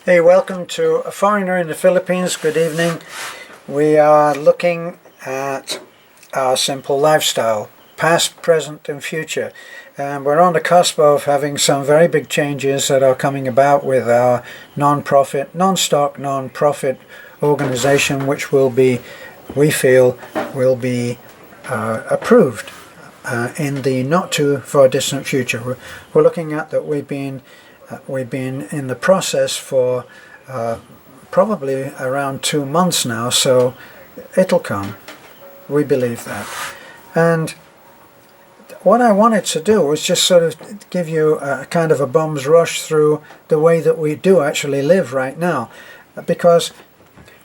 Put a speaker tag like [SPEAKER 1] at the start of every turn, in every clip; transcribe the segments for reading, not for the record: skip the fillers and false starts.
[SPEAKER 1] Hey, welcome to A Foreigner in the Philippines. Good evening. We are looking at our simple lifestyle, past, present and future. And we're on the cusp of having some very big changes that are coming about with our non-stock, non-profit organization, which will be, we feel, will be approved in the not too far distant future. We're looking at that we've been in the process for probably around 2 months now, so it'll come. We believe that. And what I wanted to do was just sort of give you a kind of a bum's rush through the way that we do actually live right now, because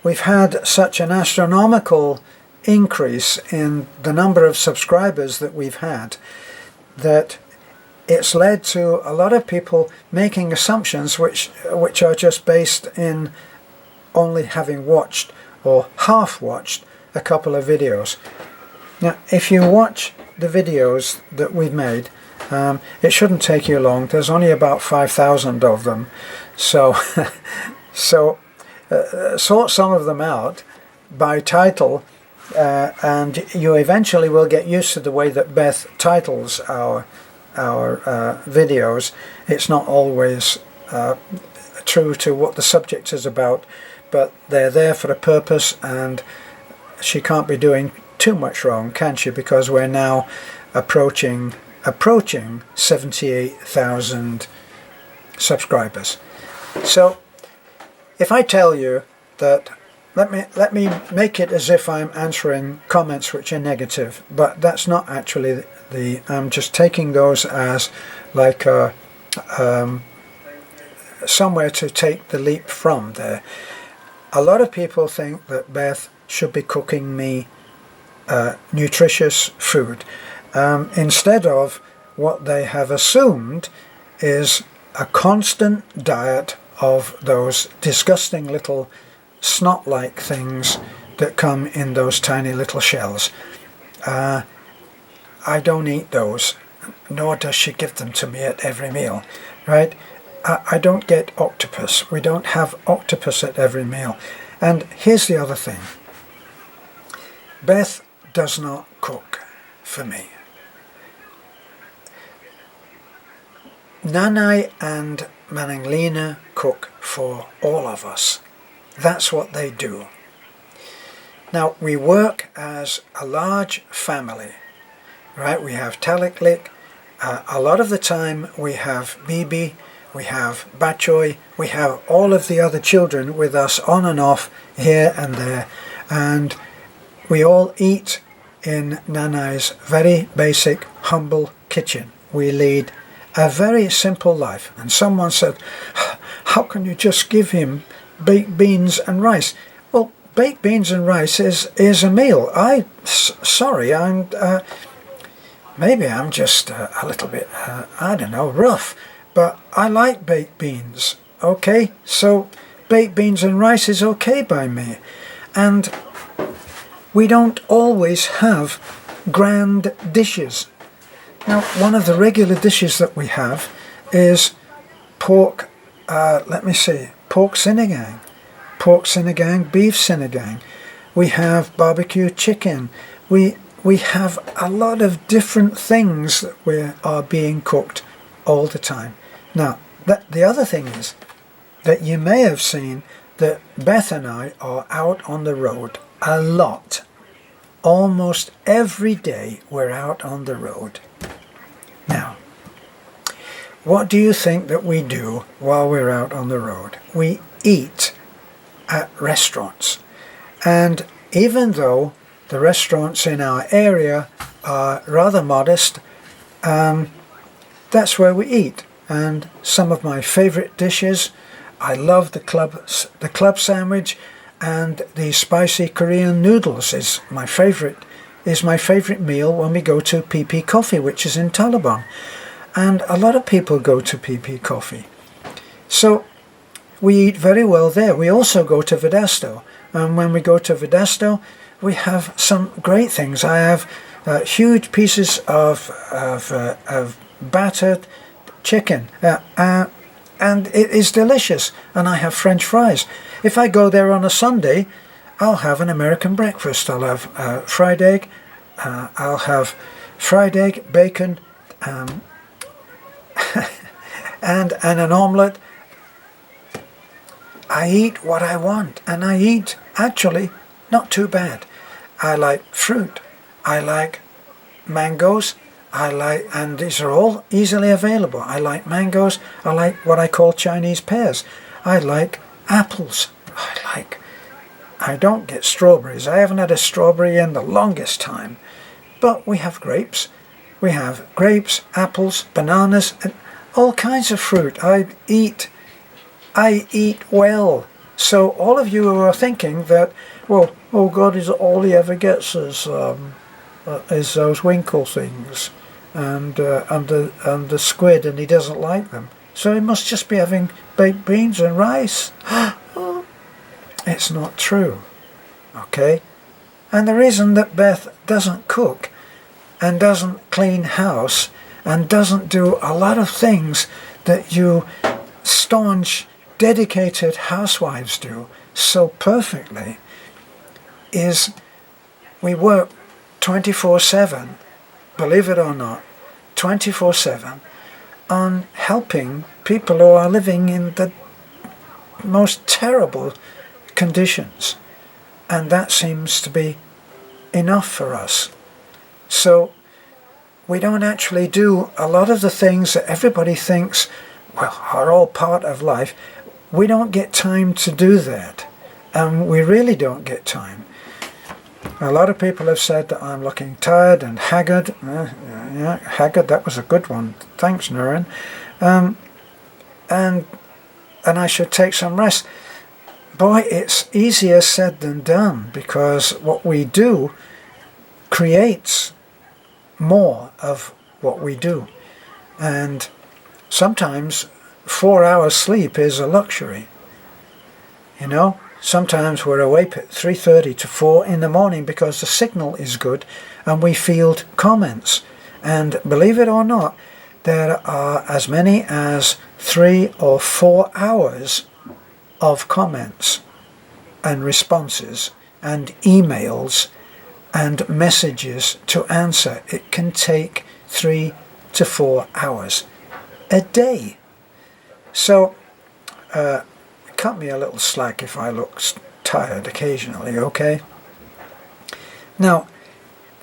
[SPEAKER 1] we've had such an astronomical increase in the number of subscribers that we've had that it's led to a lot of people making assumptions which are just based in only having watched or half watched a couple of videos. Now, if you watch the videos that we've made, it shouldn't take you long. There's only about 5,000 of them, so sort some of them out by title, and you eventually will get used to the way that Beth titles our videos. It's not always true to what the subject is about, but they're there for a purpose, and she can't be doing too much wrong, can she? Because we're now approaching 78,000 subscribers. So if I tell you that, let me make it as if I'm answering comments which are negative, but that's not actually I'm just taking those as like somewhere to take the leap from there. A lot of people think that Beth should be cooking me nutritious food instead of what they have assumed is a constant diet of those disgusting little snot-like things that come in those tiny little shells. I don't eat those, nor does she give them to me at every meal, right? I don't get octopus. We don't have octopus at every meal. And here's the other thing. Beth does not cook for me. Nanay and Mananglina cook for all of us. That's what they do. Now, we work as a large family, right? We have Taliklik. A lot of the time we have Bibi, we have Bachoy, we have all of the other children with us on and off here and there, and we all eat in Nanay's very basic, humble kitchen. We lead a very simple life. And someone said, how can you just give him baked beans and rice? Well, baked beans and rice is a meal. Sorry, maybe I'm just a little bit, I don't know, rough, but I like baked beans, okay? So baked beans and rice is okay by me. And we don't always have grand dishes. Now, one of the regular dishes that we have is pork, pork sinigang, beef sinigang. We have barbecue chicken. We have a lot of different things that are being cooked all the time. Now, the other thing is that you may have seen that Beth and I are out on the road a lot. Almost every day we're out on the road. Now, what do you think that we do while we're out on the road? We eat at restaurants. And even though the restaurants in our area are rather modest, that's where we eat. And some of my favorite dishes, I love the club sandwich, and the spicy Korean noodles is my favorite meal when we go to PP Coffee, which is in Talabong. And a lot of people go to PP Coffee. So we eat very well there. We also go to Vedasto. And when we go to Vedasto, we have some great things. I have huge pieces of battered chicken. and it is delicious. And I have French fries. If I go there on a Sunday, I'll have an American breakfast. I'll have fried egg. I'll have fried egg, bacon, and an omelette. I eat what I want, and I eat actually not too bad. I like fruit. I like mangoes. And these are all easily available. I like mangoes. I like what I call Chinese pears. I like apples. I don't get strawberries. I haven't had a strawberry in the longest time. But we have grapes. We have grapes, apples, bananas, and all kinds of fruit. I eat well. So all of you who are thinking that, well, oh God, is all he ever gets is those winkle things and the squid, and he doesn't like them. So he must just be having baked beans and rice. It's not true. Okay? And the reason that Beth doesn't cook and doesn't clean house and doesn't do a lot of things that you staunch, dedicated housewives do so perfectly is we work 24/7, believe it or not, 24/7 on helping people who are living in the most terrible conditions. And that seems to be enough for us. So we don't actually do a lot of the things that everybody thinks, well, are all part of life. We don't get time to do that. And we really don't get time. A lot of people have said that I'm looking tired and haggard. Yeah, haggard, that was a good one. Thanks, Nurin. And I should take some rest. Boy, it's easier said than done, because what we do creates more of what we do. And sometimes 4 hours sleep is a luxury. You know, sometimes we're awake at 3:30 to 4 in the morning because the signal is good and we field comments. And believe it or not, there are as many as 3 or 4 hours of comments and responses and emails and messages to answer. It can take 3 to 4 hours a day. So cut me a little slack if I look tired occasionally, okay? Now,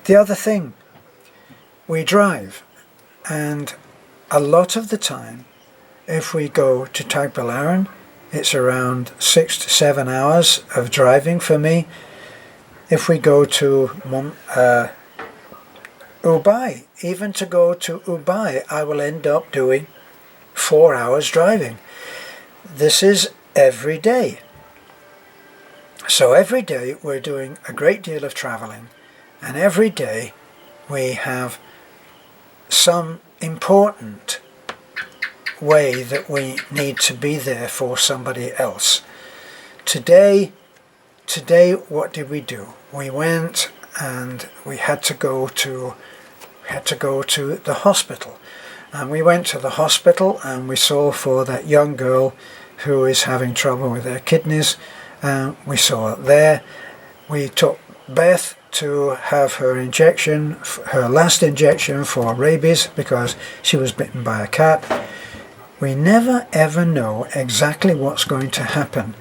[SPEAKER 1] the other thing, we drive, and a lot of the time, if we go to Tagbilaran, it's around 6 to 7 hours of driving for me. If we go to Ubay, even to go to Ubay, I will end up doing 4 hours driving. This is every day. So every day we're doing a great deal of traveling, and every day we have some important way that we need to be there for somebody else. Today what did we do? We went and we had to go to the hospital. And we went to the hospital and we saw for that young girl who is having trouble with her kidneys. We saw it there. We took Beth to have her injection, her last injection for rabies, because she was bitten by a cat. We never ever know exactly what's going to happen.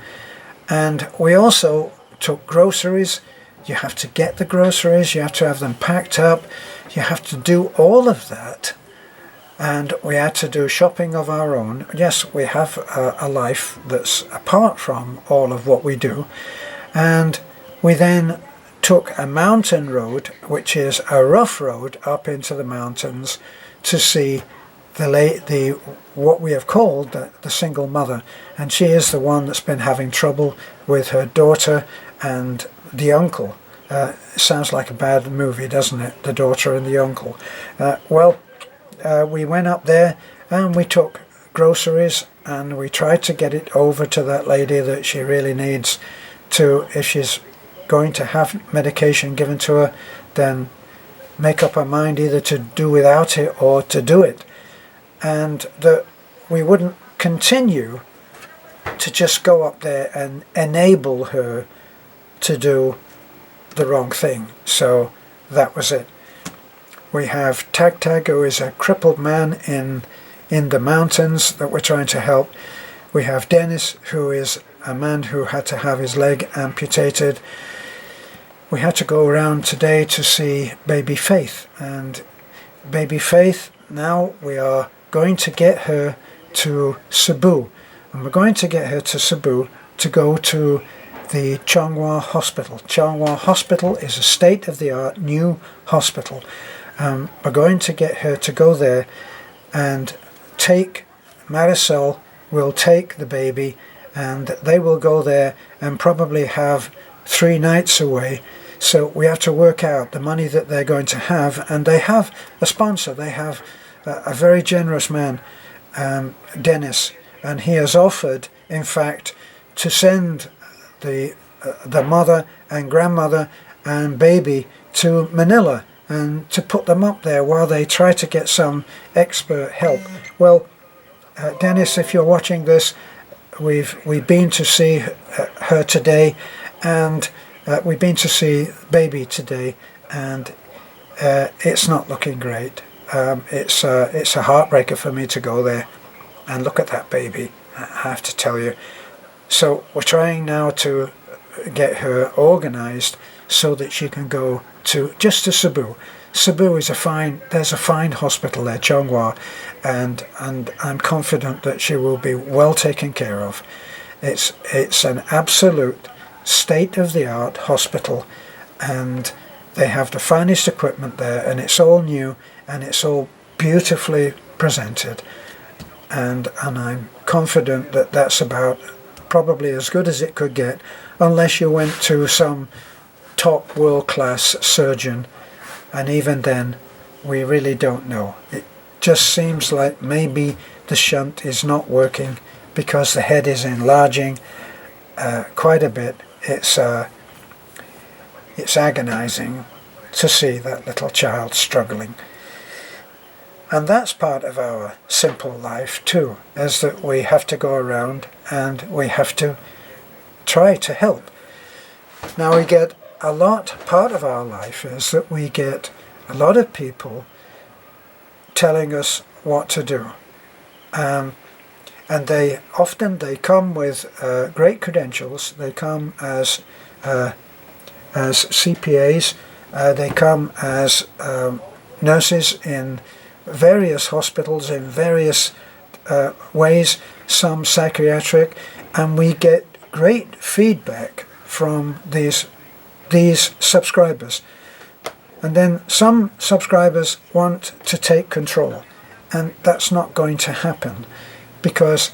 [SPEAKER 1] And we also took groceries. You have to get the groceries, you have to have them packed up, you have to do all of that. And we had to do shopping of our own. Yes, we have a life that's apart from all of what we do. And we then took a mountain road, which is a rough road up into the mountains, to see what we have called the single mother. And she is the one that's been having trouble with her daughter and the uncle. Sounds like a bad movie, doesn't it? The daughter and the uncle. We went up there and we took groceries and we tried to get it over to that lady that she really needs to, if she's going to have medication given to her, then make up her mind either to do without it or to do it. And that we wouldn't continue to just go up there and enable her to do the wrong thing. So that was it. We have Tag Tag, who is a crippled man in the mountains that we're trying to help. We have Dennis, who is a man who had to have his leg amputated. We had to go around today to see baby Faith, and baby Faith, now we are going to get her to Cebu, and we're going to get her to Cebu to go to the Changhua Hospital. Changhua Hospital is a state-of-the-art new hospital. We're going to get her to go there, and Marisol will take the baby, and they will go there and probably have 3 nights away. So we have to work out the money that they're going to have, and they have a sponsor. They have a very generous man, Dennis, and he has offered, in fact, to send the mother and grandmother and baby to Manila and to put them up there while they try to get some expert help. Well, Dennis, if you're watching this, we've been to see her today, and we've been to see baby today, and it's not looking great. It's a heartbreaker for me to go there and look at that baby, I have to tell you. So we're trying now to get her organized so that she can go to Cebu. Cebu is there's a fine hospital there, Changhua, and I'm confident that she will be well taken care of. It's an absolute state-of-the-art hospital, and they have the finest equipment there, and it's all new, and it's all beautifully presented, and I'm confident that that's about probably as good as it could get, unless you went to some top world-class surgeon, and even then we really don't know. It just seems like maybe the shunt is not working because the head is enlarging quite a bit. It's agonizing to see that little child struggling. And that's part of our simple life too, is that we have to go around and we have to try to help. Now we get part of our life is that we get a lot of people telling us what to do. And they come with great credentials. They come as CPAs. They come as nurses in various hospitals in various ways, some psychiatric, and we get great feedback from these subscribers. And then some subscribers want to take control, and that's not going to happen, because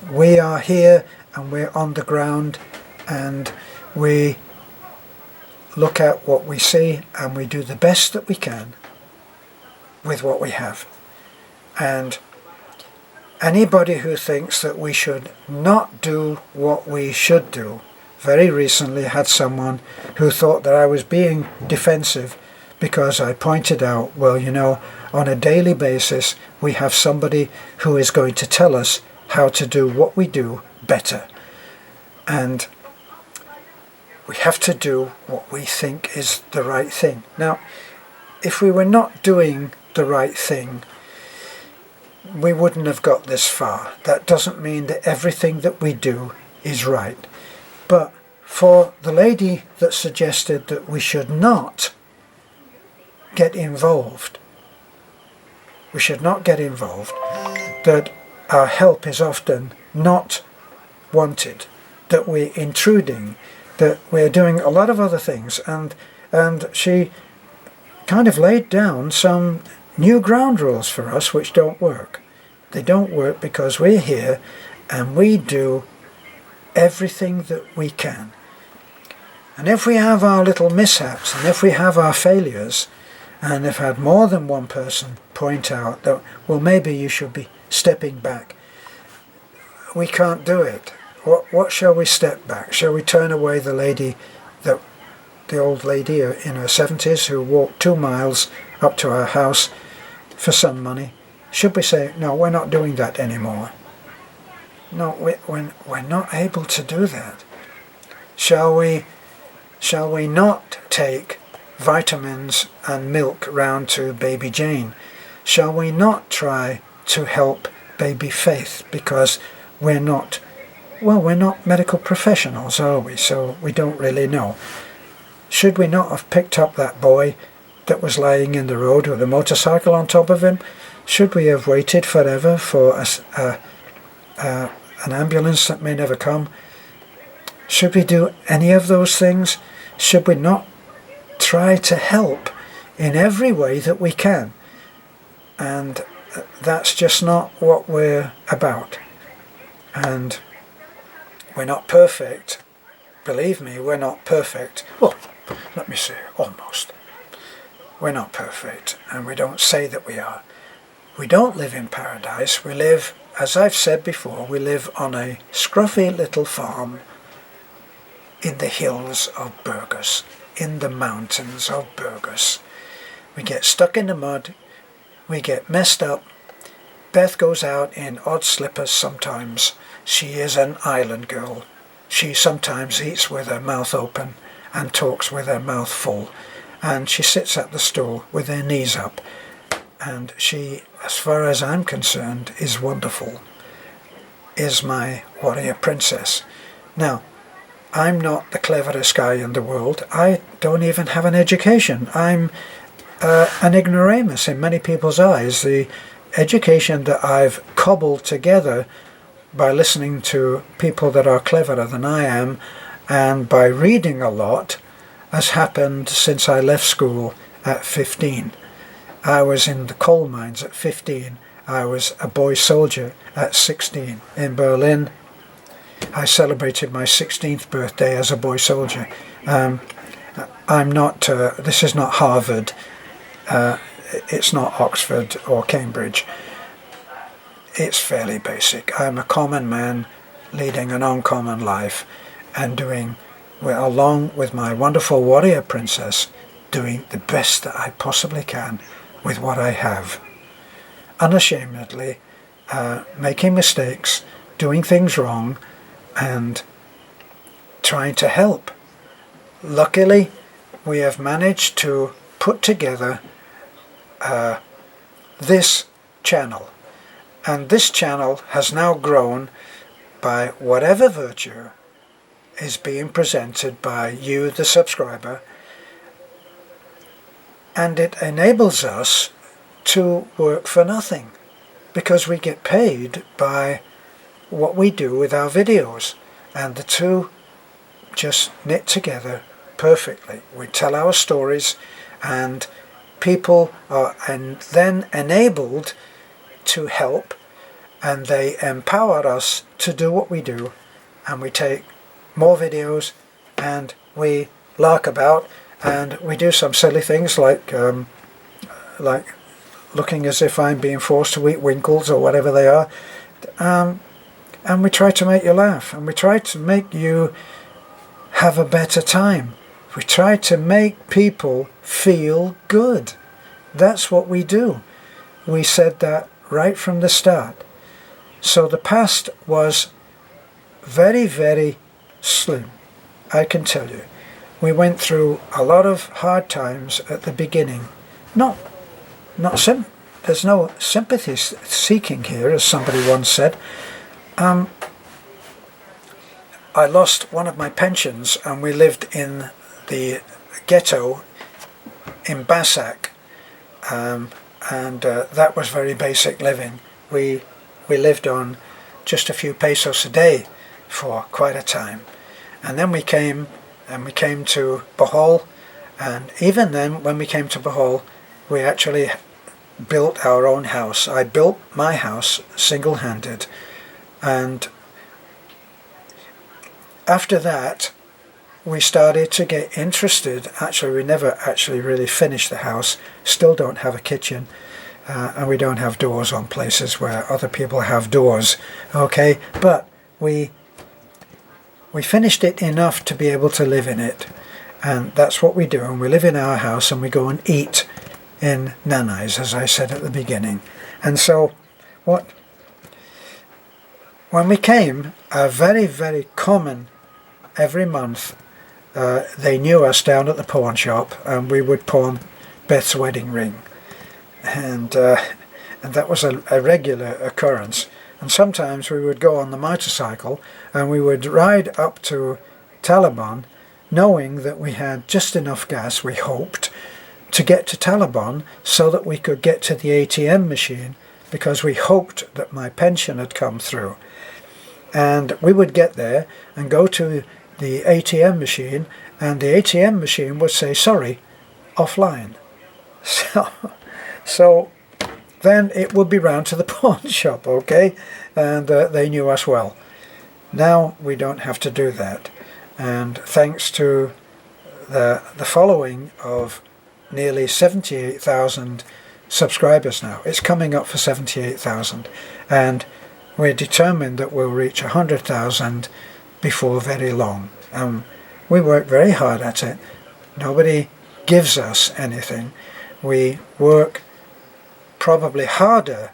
[SPEAKER 1] we are here and we're on the ground, and we look at what we see and we do the best that we can with what we have. And anybody who thinks that we should not do what we should do, very recently had someone who thought that I was being defensive because I pointed out, well, on a daily basis we have somebody who is going to tell us how to do what we do better, and we have to do what we think is the right thing. Now, if we were not doing the right thing, we wouldn't have got this far. That doesn't mean that everything that we do is right. But for the lady that suggested that we should not get involved, that our help is often not wanted, that we're intruding, that we're doing a lot of other things, and she kind of laid down some new ground rules for us which don't work. They don't work because we're here and we do everything that we can. And if we have our little mishaps, and if we have our failures, and if had more than one person point out that, well, maybe you should be stepping back, we can't do it. What shall we step back? Shall we turn away the old lady in her 70s who walked 2 miles up to our house for some money? Should we say, no, we're not doing that anymore? No, we're not able to do that. Shall we not take vitamins and milk round to baby Jane? Shall we not try to help baby Faith? Because we're not medical professionals, are we? So we don't really know. Should we not have picked up that boy that was lying in the road with a motorcycle on top of him? Should we have waited forever for an ambulance that may never come? Should we do any of those things? Should we not try to help in every way that we can? And that's just not what we're about. And we're not perfect. Believe me, we're not perfect. Well, let me say, almost. We're not perfect, and we don't say that we are. We don't live in paradise. We live, as I've said before, we live on a scruffy little farm in the hills of Burgos, in the mountains of Burgos. We get stuck in the mud, we get messed up. Beth goes out in odd slippers sometimes. She is an island girl. She sometimes eats with her mouth open and talks with her mouth full. And she sits at the stool with her knees up. And she, as far as I'm concerned, is wonderful. Is my warrior princess. Now, I'm not the cleverest guy in the world. I don't even have an education. I'm an ignoramus in many people's eyes. The education that I've cobbled together by listening to people that are cleverer than I am and by reading a lot has happened since I left school at 15. I was in the coal mines at 15. I was a boy soldier at 16 in Berlin. I celebrated my 16th birthday as a boy soldier. I'm not, this is not Harvard, it's not Oxford or Cambridge. It's fairly basic. I'm a common man leading an uncommon life and doing, well, along with my wonderful warrior princess, doing the best that I possibly can with what I have. Unashamedly, making mistakes, doing things wrong, and trying to help. Luckily, we have managed to put together this channel. And this channel has now grown by whatever virtue is being presented by you, the subscriber. And it enables us to work for nothing because we get paid by what we do with our videos, and the two just knit together perfectly. We tell our stories and people are then enabled to help, and they empower us to do what we do, and we take more videos and we lark about and we do some silly things like looking as if I'm being forced to eat winkles or whatever they are, and we try to make you laugh, and we try to make you have a better time. We try to make people feel good. That's what we do. We said that right from the start. So the past was very, very slim, I can tell you. We went through a lot of hard times at the beginning. There's no sympathy seeking here, as somebody once said. I lost one of my pensions, and we lived in the ghetto in Basak, and that was very basic living. We lived on just a few pesos a day for quite a time, and then we came to Bohol, and even then, when we came to Bohol, we actually built our own house. I built my house single-handed, and after that we started to get interested. Actually, we never actually really finished the house, still don't have a kitchen, and we don't have doors on places where other people have doors, okay, but we finished it enough to be able to live in it, and that's what we do. And we live in our house and we go and eat in nanais, as I said at the beginning. And so what when we came, a very, very common, every month, they knew us down at the pawn shop, and we would pawn Beth's wedding ring. And that was a regular occurrence. And sometimes we would go on the motorcycle and we would ride up to Taliban, knowing that we had just enough gas, we hoped, to get to Taliban so that we could get to the ATM machine, because we hoped that my pension had come through. And we would get there and go to the ATM machine, and the ATM machine would say, sorry, offline. So then it would be round to the pawn shop, okay? And they knew us well. Now we don't have to do that. And thanks to the following of nearly 78,000 subscribers now, it's coming up for 78,000. And we're determined that we'll reach 100,000 before very long. We work very hard at it. Nobody gives us anything. We work probably harder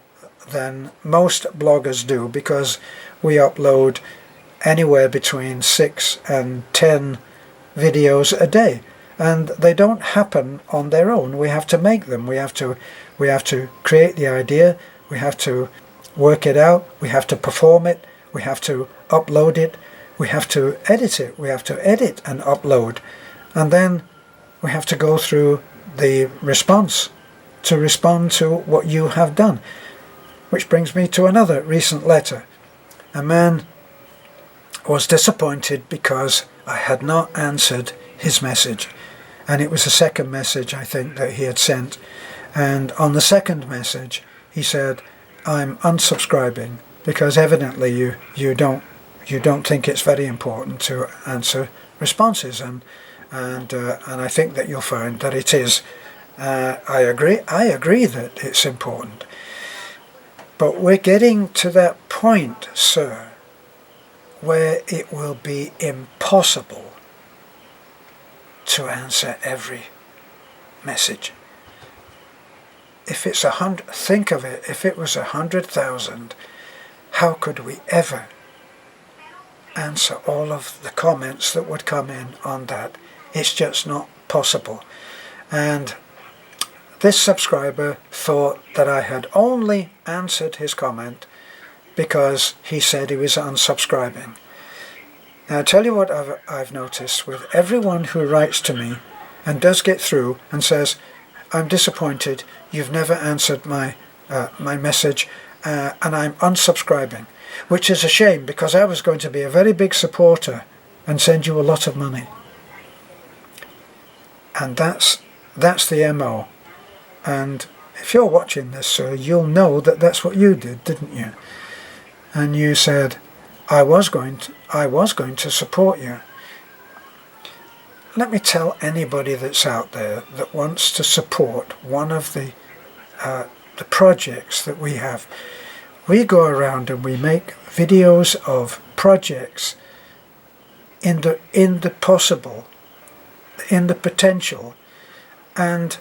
[SPEAKER 1] than most bloggers do, because we upload anywhere between 6 and 10 videos a day, and they don't happen on their own. We have to make them. We have to create the idea, we have to work it out, we have to perform it, we have to upload it, we have to edit it, we have to edit and upload, and then we have to go through the response to respond to what you have done. Which brings me to another recent letter. A man was disappointed because I had not answered his message, and it was the second message, I think, that he had sent. And on the second message he said, I'm unsubscribing, because evidently you don't think it's very important to answer responses, and I think that you'll find that it is. I agree that it's important, but we're getting to that point, sir, where it will be impossible to answer every message. If it's 100, think of it, if it was 100,000, how could we ever answer all of the comments that would come in on that? It's just not possible. And this subscriber thought that I had only answered his comment because he said he was unsubscribing. Now I'll tell you what I've noticed with everyone who writes to me and does get through and says, I'm disappointed, you've never answered my message, and I'm unsubscribing, which is a shame, because I was going to be a very big supporter and send you a lot of money. And that's the MO. And if you're watching this, sir, you'll know that that's what you did, didn't you? And you said, I was going to support you. Let me tell anybody that's out there that wants to support one of the projects that we have. We go around and we make videos of projects in the possible, in the potential, and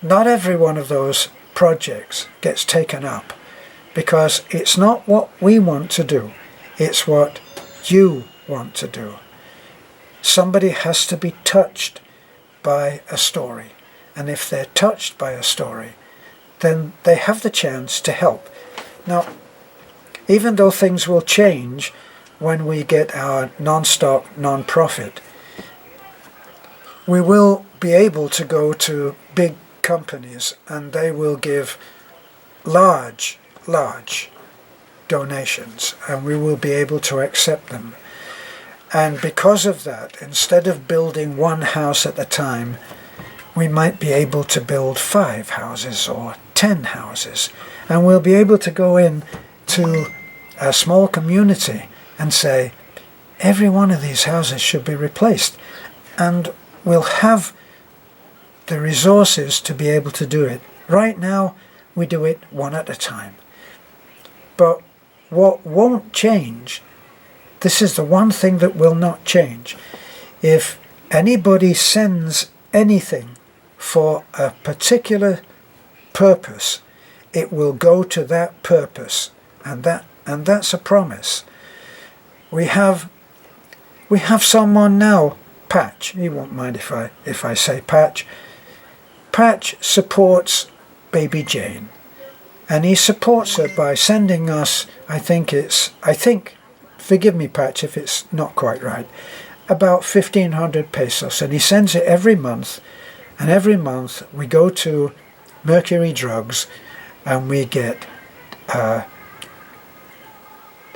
[SPEAKER 1] not every one of those projects gets taken up, because it's not what we want to do, it's what you want to do. Somebody has to be touched by a story, and if they're touched by a story, then they have the chance to help. Now, even though things will change when we get our non-stock, non-profit, we will be able to go to big companies and they will give large donations, and we will be able to accept them. And because of that, instead of building one house at a time, we might be able to build 5 houses or 10 houses, and we'll be able to go in to a small community and say, every one of these houses should be replaced, and we'll have the resources to be able to do it. Right now we do it one at a time, but what won't change, this is the one thing that will not change, if anybody sends anything for a particular purpose, it will go to that purpose, and that's a promise. we have someone now, Patch. He won't mind if I say Patch. Patch supports baby Jane, and he supports her by sending us, I think, forgive me Patch if it's not quite right, about 1,500 pesos, and he sends it every month, and every month we go to Mercury Drugs and we get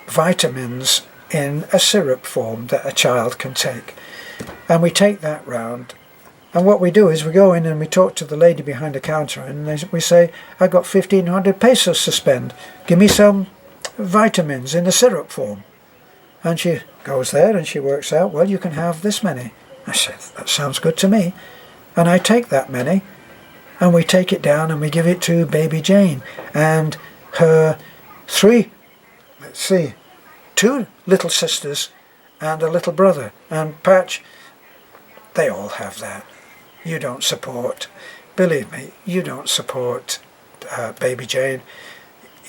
[SPEAKER 1] vitamins in a syrup form that a child can take, and we take that round. And what we do is we go in and we talk to the lady behind the counter, and we say, I got 1,500 pesos to spend. Give me some vitamins in the syrup form. And she goes there and she works out, well, you can have this many. I said, that sounds good to me. And I take that many, and we take it down and we give it to baby Jane and her two little sisters and a little brother. And Patch, they all have that. You don't support, believe me, you don't support baby Jane.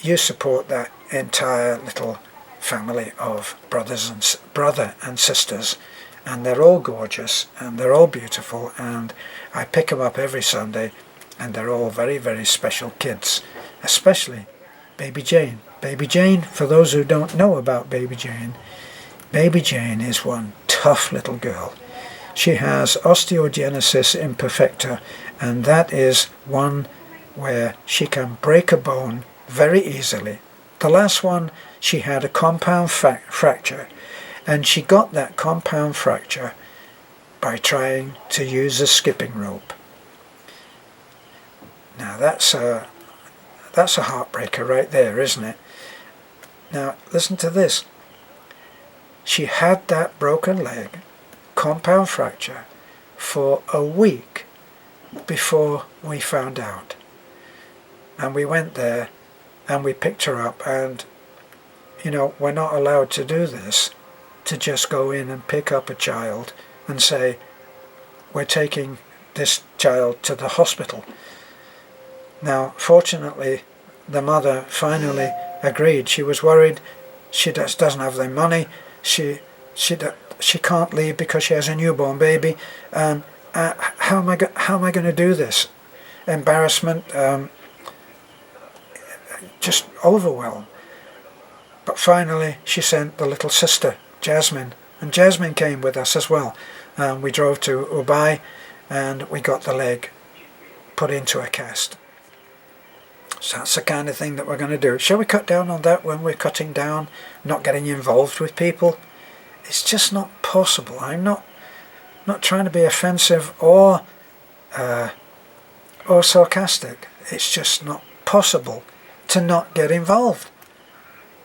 [SPEAKER 1] You support that entire little family of brother and sisters, and they're all gorgeous and they're all beautiful, and I pick them up every Sunday, and they're all very, very special kids, especially baby Jane. Baby Jane, for those who don't know about baby Jane is one tough little girl. She has osteogenesis imperfecta, and that is one where she can break a bone very easily. The last one, she had a compound fracture, and she got that compound fracture by trying to use a skipping rope. Now that's a heartbreaker right there, isn't it? Now listen to this. She had that broken leg, compound fracture, for a week before we found out. And we went there and we picked her up, and you know, we're not allowed to do this, to just go in and pick up a child and say, we're taking this child to the hospital. Now, fortunately, the mother finally agreed. She was worried. She doesn't have the money. She can't leave because she has a newborn baby. How am I going to do this? Embarrassment, just overwhelmed. But finally, she sent the little sister, Jasmine, and Jasmine came with us as well. We drove to Ubay, and we got the leg put into a cast. So that's the kind of thing that we're going to do. Shall we cut down on that when we're cutting down, not getting involved with people? It's just not possible. I'm not trying to be offensive or sarcastic. It's just not possible to not get involved.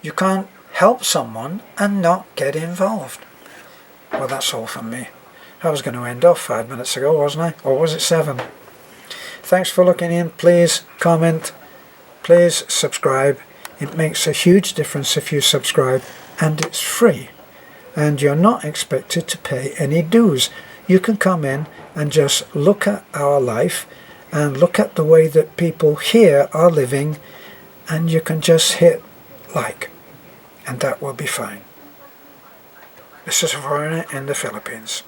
[SPEAKER 1] You can't help someone and not get involved. Well, that's all from me. I was going to end off 5 minutes ago, wasn't I? Or was it 7? Thanks for looking in. Please comment. Please subscribe. It makes a huge difference if you subscribe, and it's free. And you're not expected to pay any dues. You can come in and just look at our life and look at the way that people here are living, and you can just hit like, and that will be fine. This is a foreigner in the Philippines.